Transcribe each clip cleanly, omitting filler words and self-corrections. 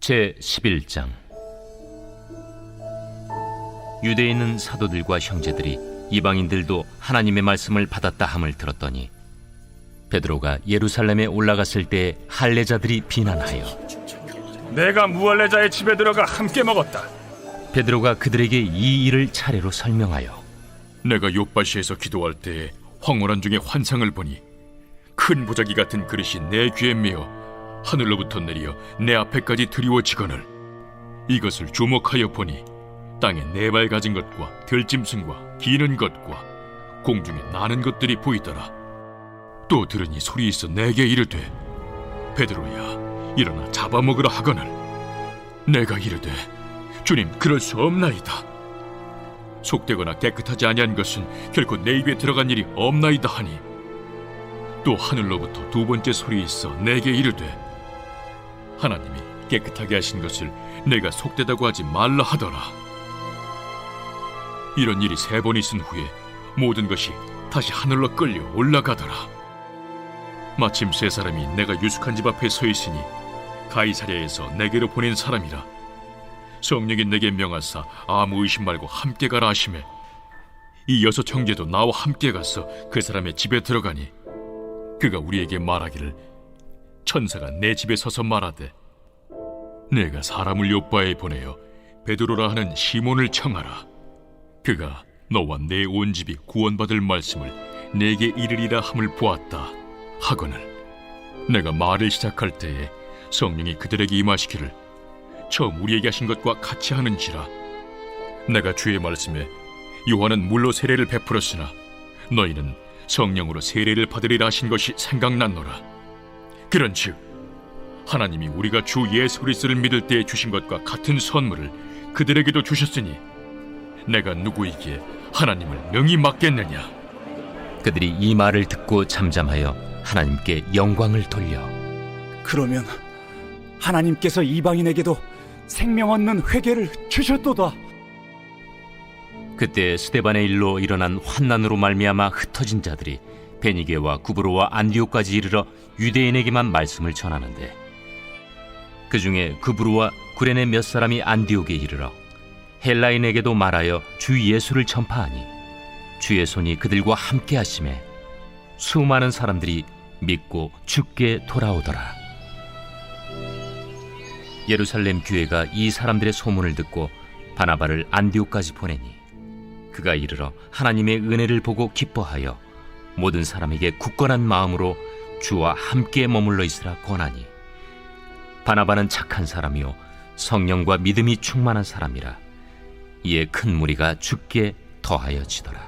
제11장. 유대에 있는 사도들과 형제들이 이방인들도 하나님의 말씀을 받았다 함을 들었더니 베드로가 예루살렘에 올라갔을 때 할례자들이 비난하여 내가 무할례자의 집에 들어가 함께 먹었다. 베드로가 그들에게 이 일을 차례로 설명하여 내가 요바시에서 기도할 때에 황홀한 중에 환상을 보니 큰 보자기 같은 그릇이 내 귀에 메어 하늘로부터 내려 내 앞에까지 드리워지거늘 이것을 주목하여 보니 땅에 네 발 가진 것과 들짐승과 기는 것과 공중에 나는 것들이 보이더라. 또 들으니 소리 있어 내게 이르되 베드로야 일어나 잡아먹으라 하거늘 내가 이르되 주님 그럴 수 없나이다. 속되거나 깨끗하지 아니한 것은 결코 내 입에 들어간 일이 없나이다 하니 또 하늘로부터 두 번째 소리 있어 내게 이르되 하나님이 깨끗하게 하신 것을 내가 속되다고 하지 말라 하더라. 이런 일이 세 번 있은 후에 모든 것이 다시 하늘로 끌려 올라가더라. 마침 세 사람이 내가 유숙한 집 앞에 서 있으니 가이사랴에서 내게로 보낸 사람이라. 성령이 내게 명하사 아무 의심 말고 함께 가라 하시매 이 여섯 형제도 나와 함께 가서 그 사람의 집에 들어가니 그가 우리에게 말하기를 천사가 내 집에 서서 말하되 내가 사람을 요바에 보내어 베드로라 하는 시몬을 청하라. 그가 너와 내 온 집이 구원받을 말씀을 내게 이르리라 함을 보았다 하거늘 내가 말을 시작할 때에 성령이 그들에게 임하시기를 처음 우리에게 하신 것과 같이 하는지라. 내가 주의 말씀에 요한은 물로 세례를 베풀었으나 너희는 성령으로 세례를 받으리라 하신 것이 생각났노라. 그런즉 하나님이 우리가 주 예수 그리스도를 믿을 때에 주신 것과 같은 선물을 그들에게도 주셨으니 내가 누구이기에 하나님을 능히 맡겠느냐. 그들이 이 말을 듣고 잠잠하여 하나님께 영광을 돌려 그러면 하나님께서 이방인에게도 생명 얻는 회개를 주셨도다. 그때 스데반의 일로 일어난 환난으로 말미암아 흩어진 자들이 베니게와 구브로와 안디옥까지 이르러 유대인에게만 말씀을 전하는데 그 중에 구브로와 구레네 몇 사람이 안디옥에 이르러 헬라인에게도 말하여 주 예수를 전파하니 주의 손이 그들과 함께 하심에 수많은 사람들이 믿고 주께 돌아오더라. 예루살렘 교회가 이 사람들의 소문을 듣고 바나바를 안디옥까지 보내니 그가 이르러 하나님의 은혜를 보고 기뻐하여 모든 사람에게 굳건한 마음으로 주와 함께 머물러 있으라 권하니 바나바는 착한 사람이요 성령과 믿음이 충만한 사람이라. 이에 큰 무리가 주께 더하여지더라.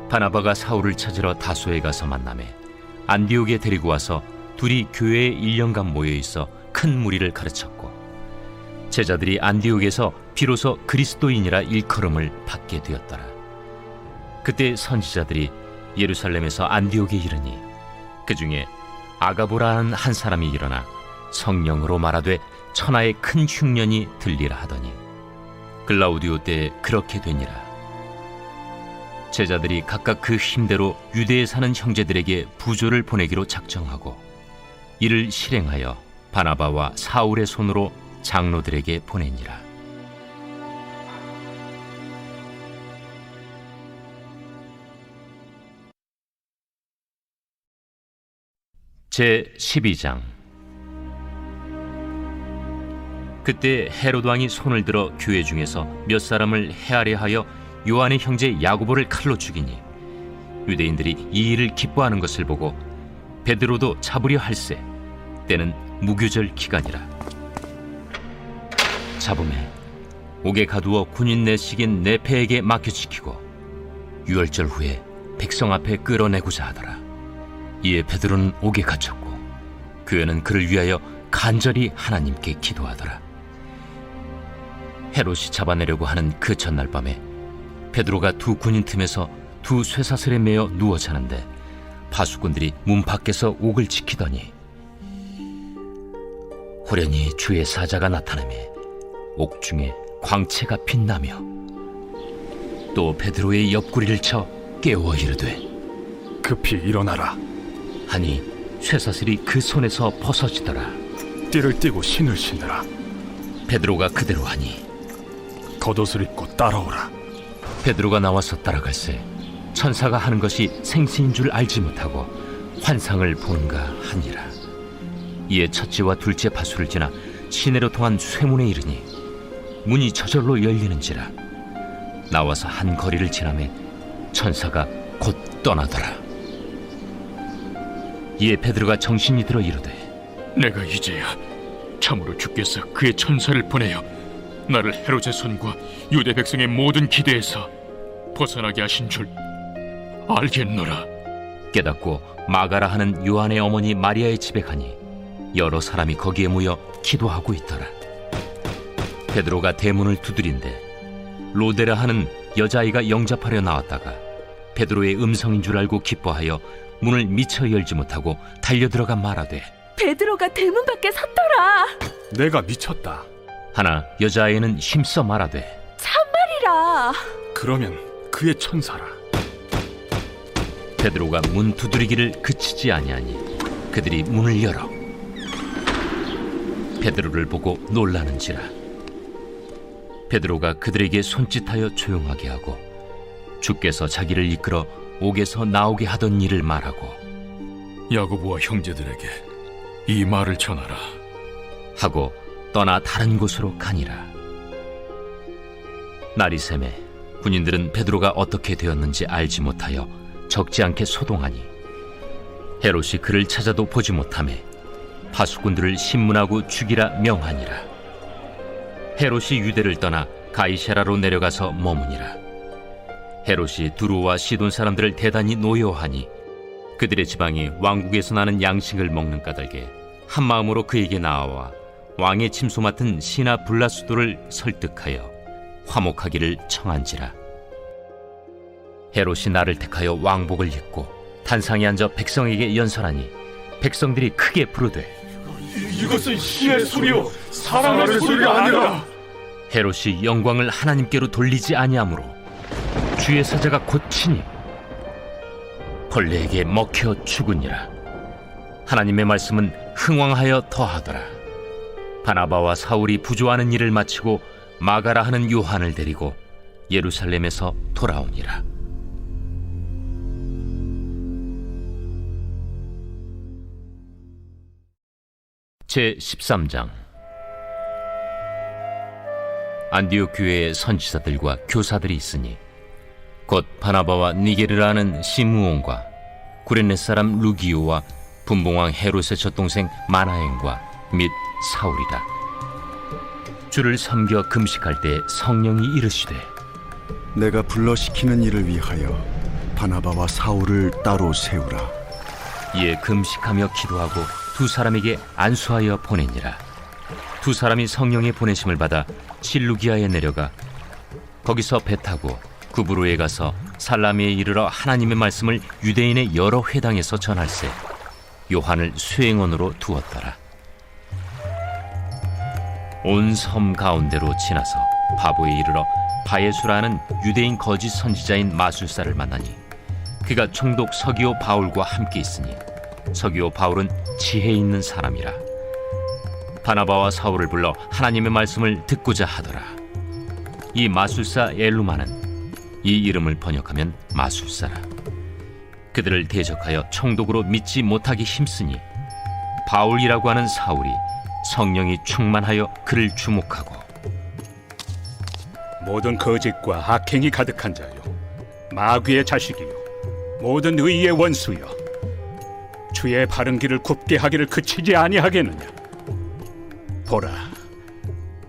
바나바가 사울을 찾으러 다소에 가서 만나매 안디옥에 데리고 와서 둘이 교회에 1년간 모여있어 큰 무리를 가르쳤고 제자들이 안디옥에서 비로소 그리스도인이라 일컬음을 받게 되었더라. 그때 선지자들이 예루살렘에서 안디옥에 이르니 그 중에 아가보라는 한 사람이 일어나 성령으로 말하되 천하의 큰 흉년이 들리라 하더니 글라우디오 때에 그렇게 되니라. 제자들이 각각 그 힘대로 유대에 사는 형제들에게 부조를 보내기로 작정하고 이를 실행하여 바나바와 사울의 손으로 장로들에게 보내니라. 제12장. 그때 헤롯 왕이 손을 들어 교회 중에서 몇 사람을 해하려 하여 요한의 형제 야고보를 칼로 죽이니 유대인들이 이 일을 기뻐하는 것을 보고 베드로도 잡으려 할세 때는 무교절 기간이라. 잡음에 옥에 가두어 군인 내식인 네페에게 맡겨지키고 유월절 후에 백성 앞에 끌어내고자 하더라. 이에 베드로는 옥에 갇혔고 교회는 그를 위하여 간절히 하나님께 기도하더라. 헤롯이 잡아내려고 하는 그 전날 밤에 베드로가 두 군인 틈에서 두 쇠사슬에 매어 누워 자는데 파수꾼들이 문 밖에서 옥을 지키더니 호련히 주의 사자가 나타나매 옥중에 광채가 빛나며 또 베드로의 옆구리를 쳐 깨워 이르되 급히 일어나라. 하니 쇠사슬이 그 손에서 벗어지더라. 띠를 띠고 신을 신으라. 베드로가 그대로 하니 겉옷을 입고 따라오라. 베드로가 나와서 따라갈새 천사가 하는 것이 생시인 줄 알지 못하고 환상을 보는가 하니라. 이에 첫째와 둘째 파수를 지나 시내로 통한 쇠문에 이르니 문이 저절로 열리는지라. 나와서 한 거리를 지나매 천사가 곧 떠나더라. 이에 베드로가 정신이 들어 이르되 내가 이제야 참으로 주께서 그의 천사를 보내어 나를 헤롯의 손과 유대 백성의 모든 기대에서 벗어나게 하신 줄 알겠노라. 깨닫고 마가라 하는 요한의 어머니 마리아의 집에 가니 여러 사람이 거기에 모여 기도하고 있더라. 베드로가 대문을 두드린데 로데라 하는 여자아이가 영접하려 나왔다가 베드로의 음성인 줄 알고 기뻐하여 문을 미처 열지 못하고 달려들어가 말하되 베드로가 대문 밖에 섰더라. 내가 미쳤다. 하나 여자아이는 힘써 말하되 참말이라. 그러면 그의 천사라. 베드로가 문 두드리기를 그치지 아니하니 그들이 문을 열어 베드로를 보고 놀라는지라. 베드로가 그들에게 손짓하여 조용하게 하고 주께서 자기를 이끌어 옥에서 나오게 하던 일을 말하고 야고보와 형제들에게 이 말을 전하라. 하고 떠나 다른 곳으로 가니라. 날이 새매 군인들은 베드로가 어떻게 되었는지 알지 못하여 적지 않게 소동하니 헤롯이 그를 찾아도 보지 못하매 파수꾼들을 신문하고 죽이라 명하니라. 헤롯이 유대를 떠나 가이사라로 내려가서 머무니라. 헤롯이 두로와 시돈 사람들을 대단히 노여워하니 그들의 지방이 왕국에서 나는 양식을 먹는 까닭에 한 마음으로 그에게 나아와 왕의 침소 맡은 시나 블라수도를 설득하여 화목하기를 청한지라. 헤롯이 나를 택하여 왕복을 입고 단상에 앉아 백성에게 연설하니 백성들이 크게 부르되 이것은 신의 소리요 사람의 소리가 아니라. 헤롯이 영광을 하나님께로 돌리지 아니하므로 주의 사자가 곧 치니 벌레에게 먹혀 죽으니라. 하나님의 말씀은 흥왕하여 더하더라. 바나바와 사울이 부조하는 일을 마치고 마가라 하는 요한을 데리고 예루살렘에서 돌아오니라. 제13장. 안디옥 교회에 선지자들과 교사들이 있으니 곧 바나바와 니게르라 하는 시므온과 구레네 사람 루기오와 분봉왕 헤롯의 젖동생 마나엔과 및 사울이라. 주를 섬겨 금식할 때 성령이 이르시되 내가 불러시키는 일을 위하여 바나바와 사울을 따로 세우라. 이에 금식하며 기도하고 두 사람에게 안수하여 보내니라. 두 사람이 성령의 보내심을 받아 실루기아에 내려가 거기서 배 타고 구브로에 가서 살라미에 이르러 하나님의 말씀을 유대인의 여러 회당에서 전할세 요한을 수행원으로 두었더라. 온 섬 가운데로 지나서 바보에 이르러 바예수라는 유대인 거짓 선지자인 마술사를 만나니 그가 총독 서기오 바울과 함께 있으니 서기오 바울은 지혜 있는 사람이라. 바나바와 사울을 불러 하나님의 말씀을 듣고자 하더라. 이 마술사 엘루마는 이 이름을 번역하면 마술사라. 그들을 대적하여 총독으로 믿지 못하기 힘쓰니 바울이라고 하는 사울이 성령이 충만하여 그를 주목하고 모든 거짓과 악행이 가득한 자요 마귀의 자식이요 모든 의의 원수여 주의 바른 길을 굽게 하기를 그치지 아니하겠느냐. 보라,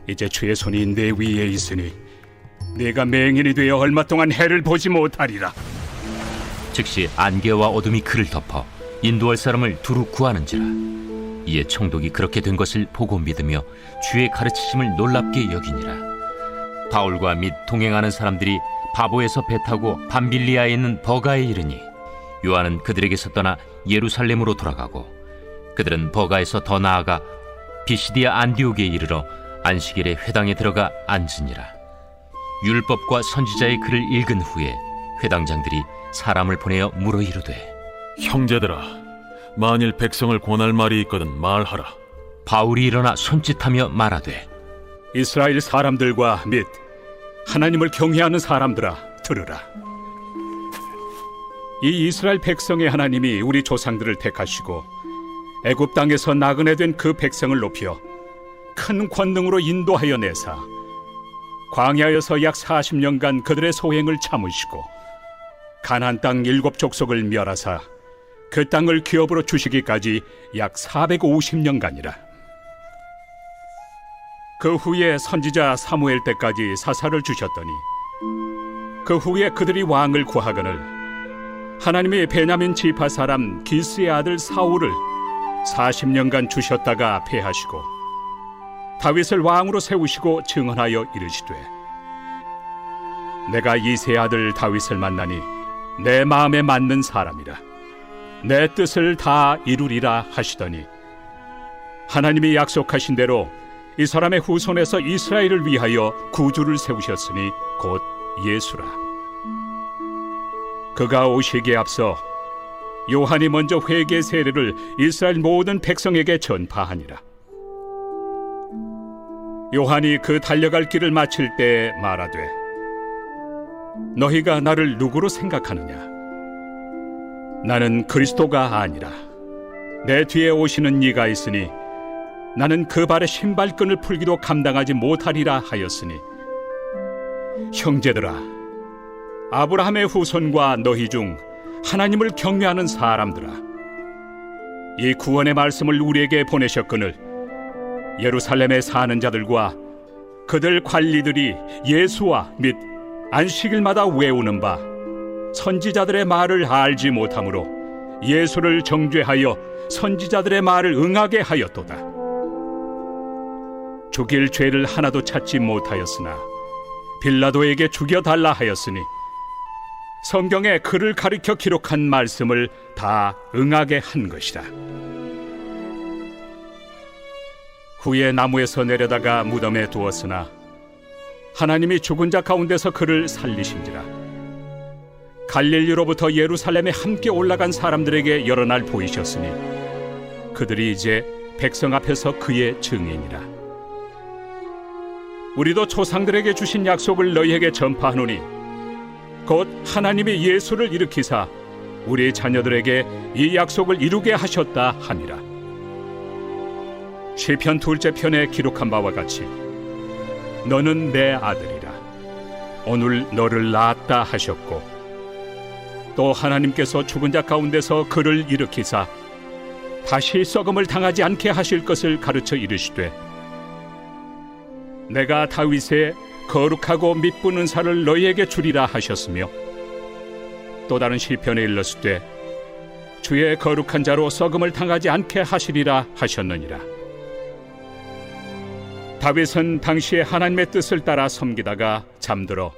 이제 주의 손이 내 위에 있으니 네가 맹인이 되어 얼마 동안 해를 보지 못하리라. 즉시 안개와 어둠이 그를 덮어 인도할 사람을 두루 구하는지라. 이에 총독이 그렇게 된 것을 보고 믿으며 주의 가르치심을 놀랍게 여기니라. 바울과 및 동행하는 사람들이 바보에서 배 타고 밤빌리아에 있는 버가에 이르니 요한은 그들에게서 떠나 예루살렘으로 돌아가고 그들은 버가에서 더 나아가 비시디아 안디옥에 이르러 안식일에 회당에 들어가 앉으니라. 율법과 선지자의 글을 읽은 후에 회당장들이 사람을 보내어 물어 이르되 형제들아, 만일 백성을 권할 말이 있거든 말하라. 바울이 일어나 손짓하며 말하되 이스라엘 사람들과 및 하나님을 경외하는 사람들아, 들으라. 이 이스라엘 백성의 하나님이 우리 조상들을 택하시고 애굽 땅에서 나그네 된 그 백성을 높여 큰 권능으로 인도하여 내사 광야에서 약 40년간 그들의 소행을 참으시고 가나안 땅 7족속을 멸하사 그 땅을 기업으로 주시기까지 약 450년간이라. 그 후에 선지자 사무엘 때까지 사사를 주셨더니 그 후에 그들이 왕을 구하거늘 하나님이 베냐민 지파 사람 기스의 아들 사울을 40년간 주셨다가 패하시고 다윗을 왕으로 세우시고 증언하여 이르시되 내가 이새의 아들 다윗을 만나니 내 마음에 맞는 사람이라 내 뜻을 다 이루리라 하시더니 하나님이 약속하신 대로 이 사람의 후손에서 이스라엘을 위하여 구주를 세우셨으니 곧 예수라. 그가 오시기에 앞서 요한이 먼저 회개 세례를 이스라엘 모든 백성에게 전파하니라. 요한이 그 달려갈 길을 마칠 때 말하되 너희가 나를 누구로 생각하느냐? 나는 그리스도가 아니라 내 뒤에 오시는 이가 있으니 나는 그 발의 신발끈을 풀기도 감당하지 못하리라 하였으니 형제들아, 아브라함의 후손과 너희 중 하나님을 경외하는 사람들아, 이 구원의 말씀을 우리에게 보내셨거늘 예루살렘에 사는 자들과 그들 관리들이 예수와 및 안식일마다 외우는 바 선지자들의 말을 알지 못하므로 예수를 정죄하여 선지자들의 말을 응하게 하였도다. 죽일 죄를 하나도 찾지 못하였으나 빌라도에게 죽여달라 하였으니 성경에 그를 가리켜 기록한 말씀을 다 응하게 한 것이라. 후에 나무에서 내려다가 무덤에 두었으나 하나님이 죽은 자 가운데서 그를 살리신지라. 갈릴리로부터 예루살렘에 함께 올라간 사람들에게 여러 날 보이셨으니 그들이 이제 백성 앞에서 그의 증인이라. 우리도 조상들에게 주신 약속을 너희에게 전파하노니 곧 하나님이 예수를 일으키사 우리 자녀들에게 이 약속을 이루게 하셨다 함이라. 시편 2째 편에 기록한 바와 같이 너는 내 아들이라 오늘 너를 낳았다 하셨고 또 하나님께서 죽은 자 가운데서 그를 일으키사 다시 썩음을 당하지 않게 하실 것을 가르쳐 이르시되 내가 다윗의 거룩하고 미쁜 은사를 너희에게 주리라 하셨으며 또 다른 시편에 일렀으되 주의 거룩한 자로 썩음을 당하지 않게 하시리라 하셨느니라. 다윗은 당시에 하나님의 뜻을 따라 섬기다가 잠들어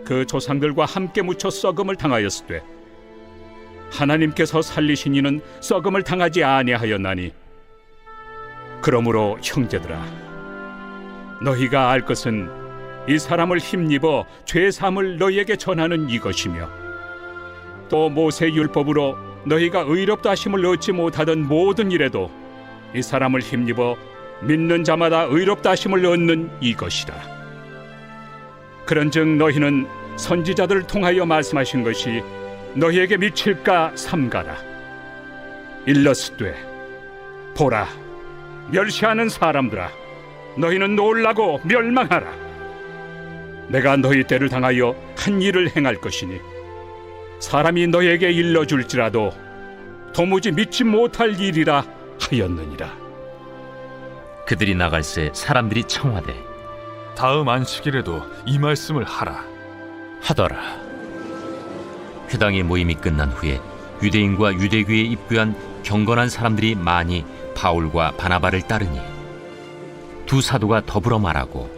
그 조상들과 함께 묻혀 썩음을 당하였으되 하나님께서 살리신 이는 썩음을 당하지 아니하였나니 그러므로 형제들아 너희가 알 것은 이 사람을 힘입어 죄사함을 너희에게 전하는 이것이며 또 모세 율법으로 너희가 의롭다 하심을 얻지 못하던 모든 일에도 이 사람을 힘입어 믿는 자마다 의롭다 하심을 얻는 이것이라. 그런즉 너희는 선지자들을 통하여 말씀하신 것이 너희에게 미칠까 삼가라. 일러스되 보라 멸시하는 사람들아 너희는 놀라고 멸망하라. 내가 너희 때를 당하여 한 일을 행할 것이니 사람이 너희에게 일러줄지라도 도무지 믿지 못할 일이라 하였느니라. 그들이 나갈새 사람들이 청하되 다음 안식일에도 이 말씀을 하라 하더라. 회당의 모임이 끝난 후에 유대인과 유대교에 입교한 경건한 사람들이 많이 바울과 바나바를 따르니 두 사도가 더불어 말하고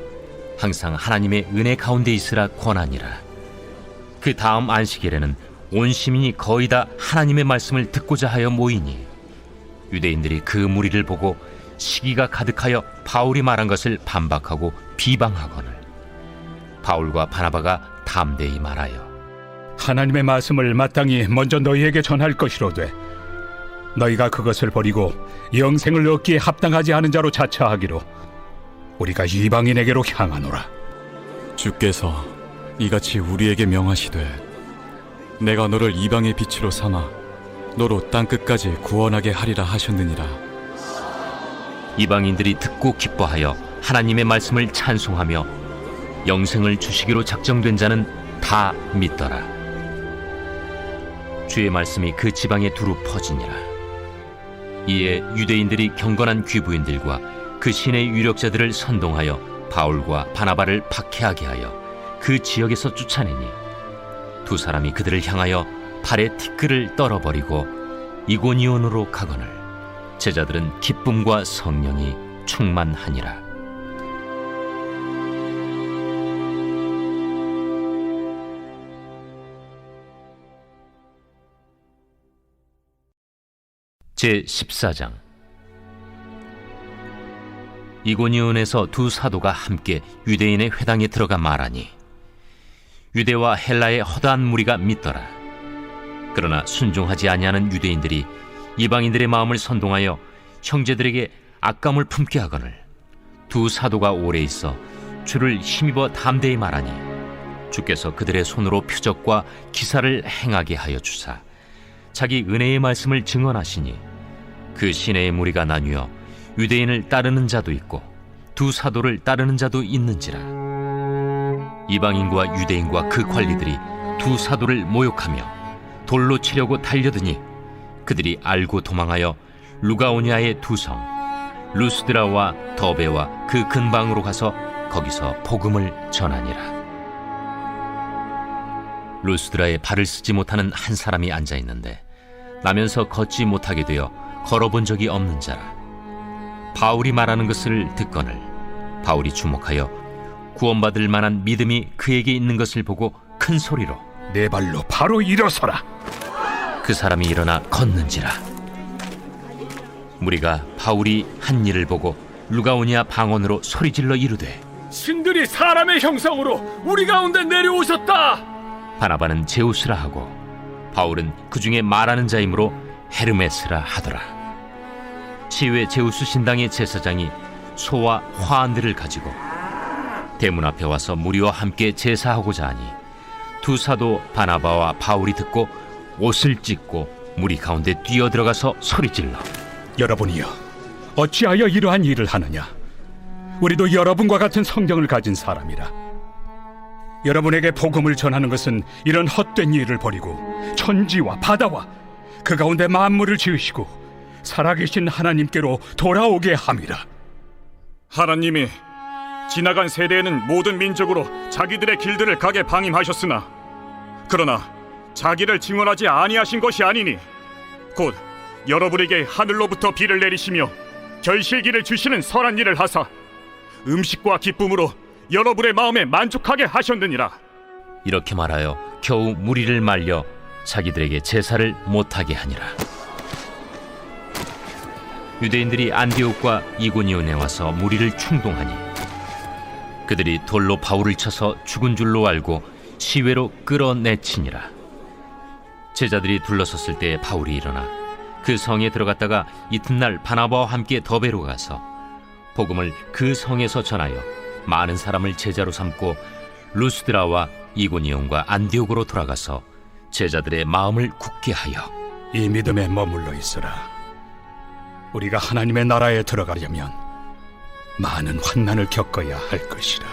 항상 하나님의 은혜 가운데 있으라 권하니라. 그 다음 안식일에는 온 시민이 거의 다 하나님의 말씀을 듣고자 하여 모이니 유대인들이 그 무리를 보고 시기가 가득하여 바울이 말한 것을 반박하고 비방하거늘 바울과 바나바가 담대히 말하여 하나님의 말씀을 마땅히 먼저 너희에게 전할 것이로되 너희가 그것을 버리고 영생을 얻기에 합당하지 않은 자로 자처하기로 우리가 이방인에게로 향하노라. 주께서 이같이 우리에게 명하시되 내가 너를 이방의 빛으로 삼아 너로 땅끝까지 구원하게 하리라 하셨느니라. 이방인들이 듣고 기뻐하여 하나님의 말씀을 찬송하며 영생을 주시기로 작정된 자는 다 믿더라. 주의 말씀이 그 지방에 두루 퍼지니라. 이에 유대인들이 경건한 귀부인들과 그 신의 유력자들을 선동하여 바울과 바나바를 박해하게 하여 그 지역에서 쫓아내니 두 사람이 그들을 향하여 발에 티끌을 떨어버리고 이고니온으로 가거늘 제자들은 기쁨과 성령이 충만하니라. 제14장. 이고니온에서 두 사도가 함께 유대인의 회당에 들어가 말하니 유대와 헬라의 허다한 무리가 믿더라. 그러나 순종하지 아니하는 유대인들이 이방인들의 마음을 선동하여 형제들에게 악감을 품게 하거늘 두 사도가 오래 있어 주를 힘입어 담대히 말하니 주께서 그들의 손으로 표적과 기사를 행하게 하여 주사 자기 은혜의 말씀을 증언하시니 그 시내의 무리가 나뉘어 유대인을 따르는 자도 있고 두 사도를 따르는 자도 있는지라. 이방인과 유대인과 그 관리들이 두 사도를 모욕하며 돌로 치려고 달려드니 그들이 알고 도망하여 루가오니아의 두 성 루스드라와 더베와 그 근방으로 가서 거기서 복음을 전하니라. 루스드라에 발을 쓰지 못하는 한 사람이 앉아 있는데 나면서 걷지 못하게 되어 걸어본 적이 없는 자라. 바울이 말하는 것을 듣거늘 바울이 주목하여 구원받을 만한 믿음이 그에게 있는 것을 보고 큰 소리로 내 발로 바로 일어서라. 그 사람이 일어나 걷는지라. 무리가 바울이 한 일을 보고 루가오니아 방언으로 소리질러 이르되 신들이 사람의 형상으로 우리 가운데 내려오셨다. 바나바는 제우스라 하고 바울은 그 중에 말하는 자이므로 헤르메스라 하더라. 시외 제우스 신당의 제사장이 소와 화환들을 가지고 대문 앞에 와서 무리와 함께 제사하고자 하니 두 사도 바나바와 바울이 듣고 옷을 찢고 무리 가운데 뛰어들어가서 소리질러 여러분이여, 어찌하여 이러한 일을 하느냐? 우리도 여러분과 같은 성경을 가진 사람이라. 여러분에게 복음을 전하는 것은 이런 헛된 일을 버리고 천지와 바다와 그 가운데 만물을 지으시고 살아계신 하나님께로 돌아오게 함이라. 하나님이 지나간 세대에는 모든 민족으로 자기들의 길들을 가게 방임하셨으나 그러나 자기를 증언하지 아니하신 것이 아니니 곧 여러분에게 하늘로부터 비를 내리시며 결실기를 주시는 선한 일을 하사 음식과 기쁨으로 여러분의 마음에 만족하게 하셨느니라. 이렇게 말하여 겨우 무리를 말려 자기들에게 제사를 못하게 하니라. 유대인들이 안디옥과 이고니온에 와서 무리를 충동하니 그들이 돌로 바울을 쳐서 죽은 줄로 알고 시외로 끌어내치니라. 제자들이 둘러섰을 때 바울이 일어나 그 성에 들어갔다가 이튿날 바나바와 함께 더베로 가서 복음을 그 성에서 전하여 많은 사람을 제자로 삼고 루스드라와 이고니온과 안디옥으로 돌아가서 제자들의 마음을 굳게 하여 이 믿음에 머물러 있으라. 우리가 하나님의 나라에 들어가려면 많은 환난을 겪어야 할 것이라.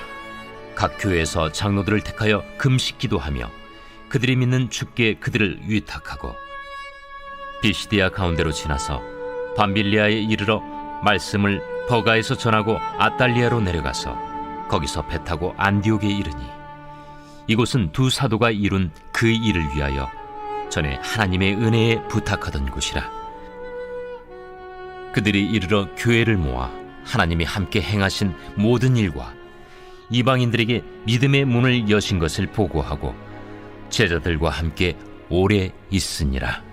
각 교회에서 장로들을 택하여 금식 기도하며 그들이 믿는 주께 그들을 위탁하고 비시디아 가운데로 지나서 밤빌리아에 이르러 말씀을 버가에서 전하고 아탈리아로 내려가서 거기서 배 타고 안디옥에 이르니 이곳은 두 사도가 이룬 그 일을 위하여 전에 하나님의 은혜에 부탁하던 곳이라. 그들이 이르러 교회를 모아 하나님이 함께 행하신 모든 일과 이방인들에게 믿음의 문을 여신 것을 보고하고 제자들과 함께 오래 있으니라.